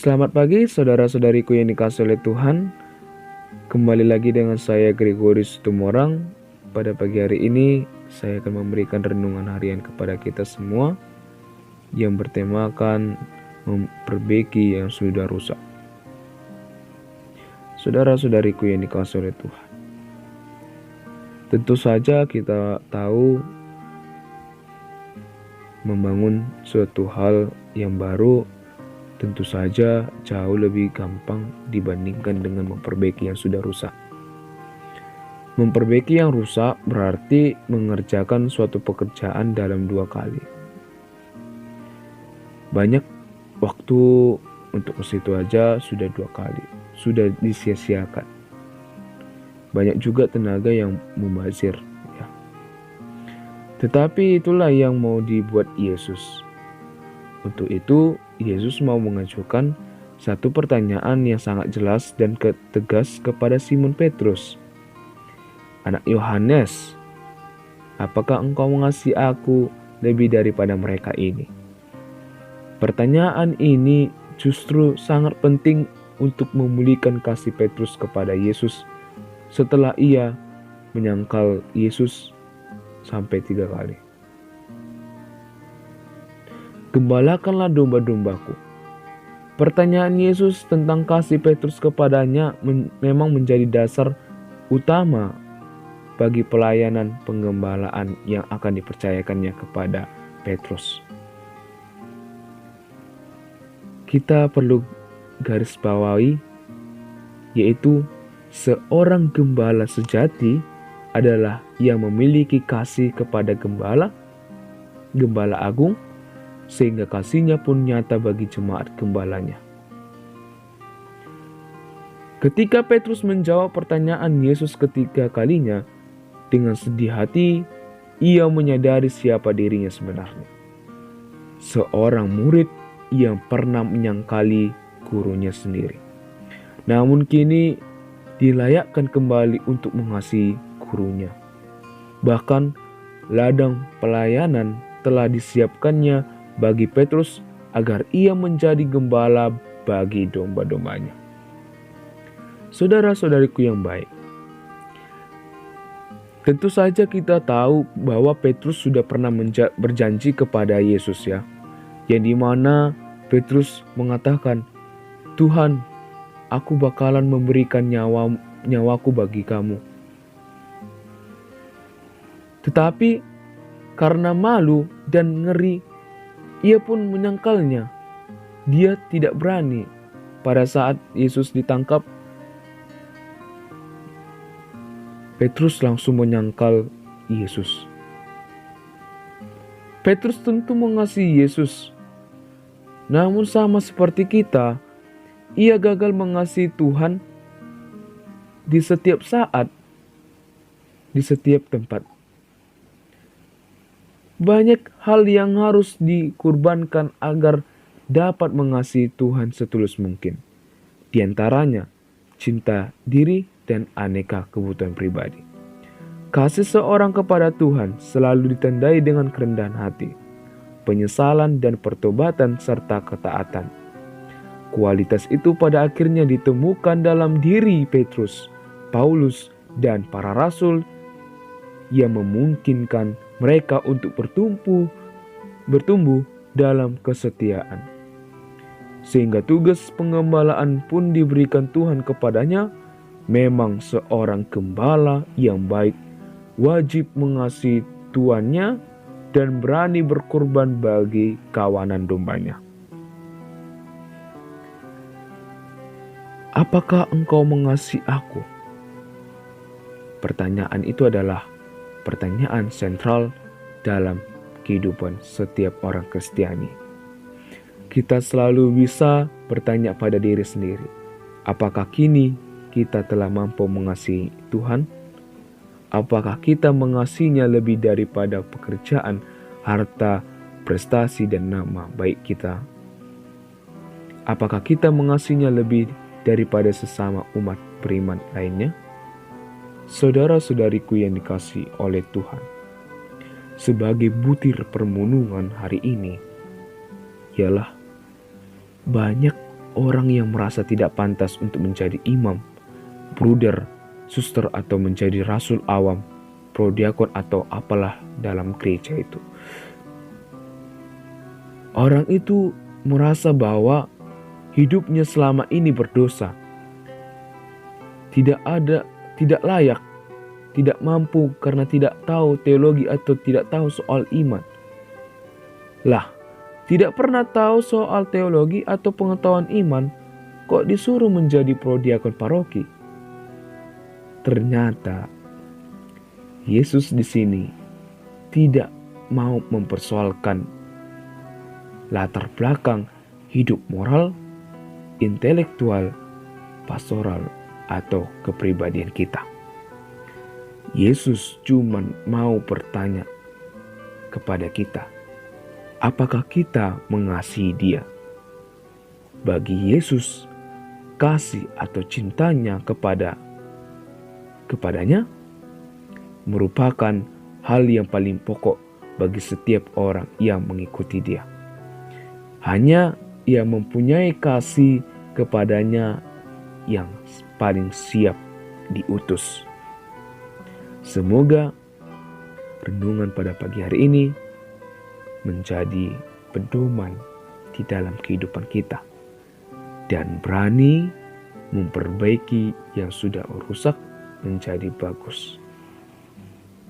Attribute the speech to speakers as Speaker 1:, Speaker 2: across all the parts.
Speaker 1: Selamat pagi saudara-saudariku yang dikasihi oleh Tuhan. Kembali lagi dengan saya Gregorius Tumorang. Pada pagi hari ini saya akan memberikan renungan harian kepada kita semua yang bertemakan memperbaiki yang sudah rusak. Saudara-saudariku yang dikasihi oleh Tuhan, tentu saja kita tahu membangun suatu hal yang baru tentu saja jauh lebih gampang dibandingkan dengan memperbaiki yang sudah rusak. Memperbaiki yang rusak berarti mengerjakan suatu pekerjaan dalam 2 kali. Banyak waktu untuk ke situ aja sudah 2 kali, sudah disia-siakan. Banyak juga tenaga yang mubazir, ya. Tetapi itulah yang mau dibuat Yesus. Untuk itu, Yesus mau mengajukan satu pertanyaan yang sangat jelas dan tegas kepada Simon Petrus. Anak Yohanes, apakah engkau mengasihi aku lebih daripada mereka ini? Pertanyaan ini justru sangat penting untuk memulihkan kasih Petrus kepada Yesus setelah ia menyangkal Yesus sampai 3 kali. Gembalakanlah domba-dombaku. Pertanyaan Yesus tentang kasih Petrus kepadanya memang menjadi dasar utama bagi pelayanan penggembalaan yang akan dipercayakannya kepada Petrus. Kita perlu garis bawahi, yaitu seorang gembala sejati adalah yang memiliki kasih kepada gembala agung, sehingga kasihnya pun nyata bagi jemaat gembalanya. Ketika Petrus menjawab pertanyaan Yesus ketiga kalinya, dengan sedih hati, ia menyadari siapa dirinya sebenarnya. Seorang murid yang pernah menyangkali gurunya sendiri. Namun kini dilayakkan kembali untuk mengasihi gurunya. Bahkan ladang pelayanan telah disiapkannya bagi Petrus agar ia menjadi gembala bagi domba-dombanya. Saudara-saudariku yang baik, tentu saja kita tahu bahwa Petrus sudah pernah berjanji kepada Yesus, ya, yang dimana Petrus mengatakan, Tuhan, aku bakalan memberikan nyawaku bagi kamu. Tetapi karena malu dan ngeri, ia pun menyangkalnya. Dia tidak berani. Pada saat Yesus ditangkap, Petrus langsung menyangkal Yesus. Petrus tentu mengasihi Yesus. Namun sama seperti kita, ia gagal mengasihi Tuhan di setiap saat, di setiap tempat. Banyak hal yang harus dikorbankan agar dapat mengasihi Tuhan setulus mungkin. Di antaranya, cinta diri dan aneka kebutuhan pribadi. Kasih seorang kepada Tuhan selalu ditandai dengan kerendahan hati, penyesalan dan pertobatan serta ketaatan. Kualitas itu pada akhirnya ditemukan dalam diri Petrus, Paulus, dan para rasul yang memungkinkan mereka untuk bertumbuh dalam kesetiaan. Sehingga tugas penggembalaan pun diberikan Tuhan kepadanya. Memang seorang gembala yang baik wajib mengasihi tuannya dan berani berkorban bagi kawanan dombanya. Apakah engkau mengasihi aku? Pertanyaan itu adalah pertanyaan sentral dalam kehidupan setiap orang Kristiani. Kita selalu bisa bertanya pada diri sendiri, apakah kini kita telah mampu mengasihi Tuhan? Apakah kita mengasihinya lebih daripada pekerjaan, harta, prestasi, dan nama baik kita? Apakah kita mengasihinya lebih daripada sesama umat beriman lainnya? Saudara-saudariku yang dikasihi oleh Tuhan, sebagai butir permenungan hari ini ialah banyak orang yang merasa tidak pantas untuk menjadi imam, bruder, suster atau menjadi rasul awam, prodiakon atau apalah dalam gereja itu. Orang itu merasa bahwa hidupnya selama ini berdosa, tidak layak, tidak mampu karena tidak tahu teologi atau tidak tahu soal iman. Lah, tidak pernah tahu soal teologi atau pengetahuan iman, kok disuruh menjadi prodiakon paroki? Ternyata Yesus di sini tidak mau mempersoalkan latar belakang hidup moral, intelektual, pastoral, atau kepribadian kita. Yesus cuma mau bertanya kepada kita, apakah kita mengasihi Dia? Bagi Yesus, kasih atau cintanya kepadanya merupakan hal yang paling pokok bagi setiap orang yang mengikuti Dia. Hanya Ia mempunyai kasih kepadanya yang paling siap diutus. Semoga renungan pada pagi hari ini menjadi pedoman di dalam kehidupan kita dan berani memperbaiki yang sudah rusak menjadi bagus.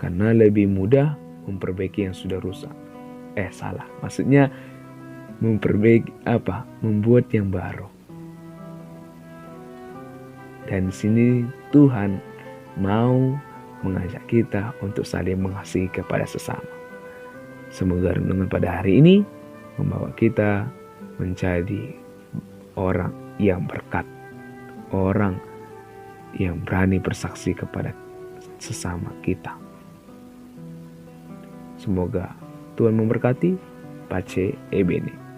Speaker 1: Karena lebih mudah memperbaiki yang sudah rusak. Maksudnya membuat yang baru. Dan di sini Tuhan mau mengajak kita untuk saling mengasihi kepada sesama. Semoga renungan pada hari ini membawa kita menjadi orang yang berkat, orang yang berani bersaksi kepada sesama kita. Semoga Tuhan memberkati. Pace e bene.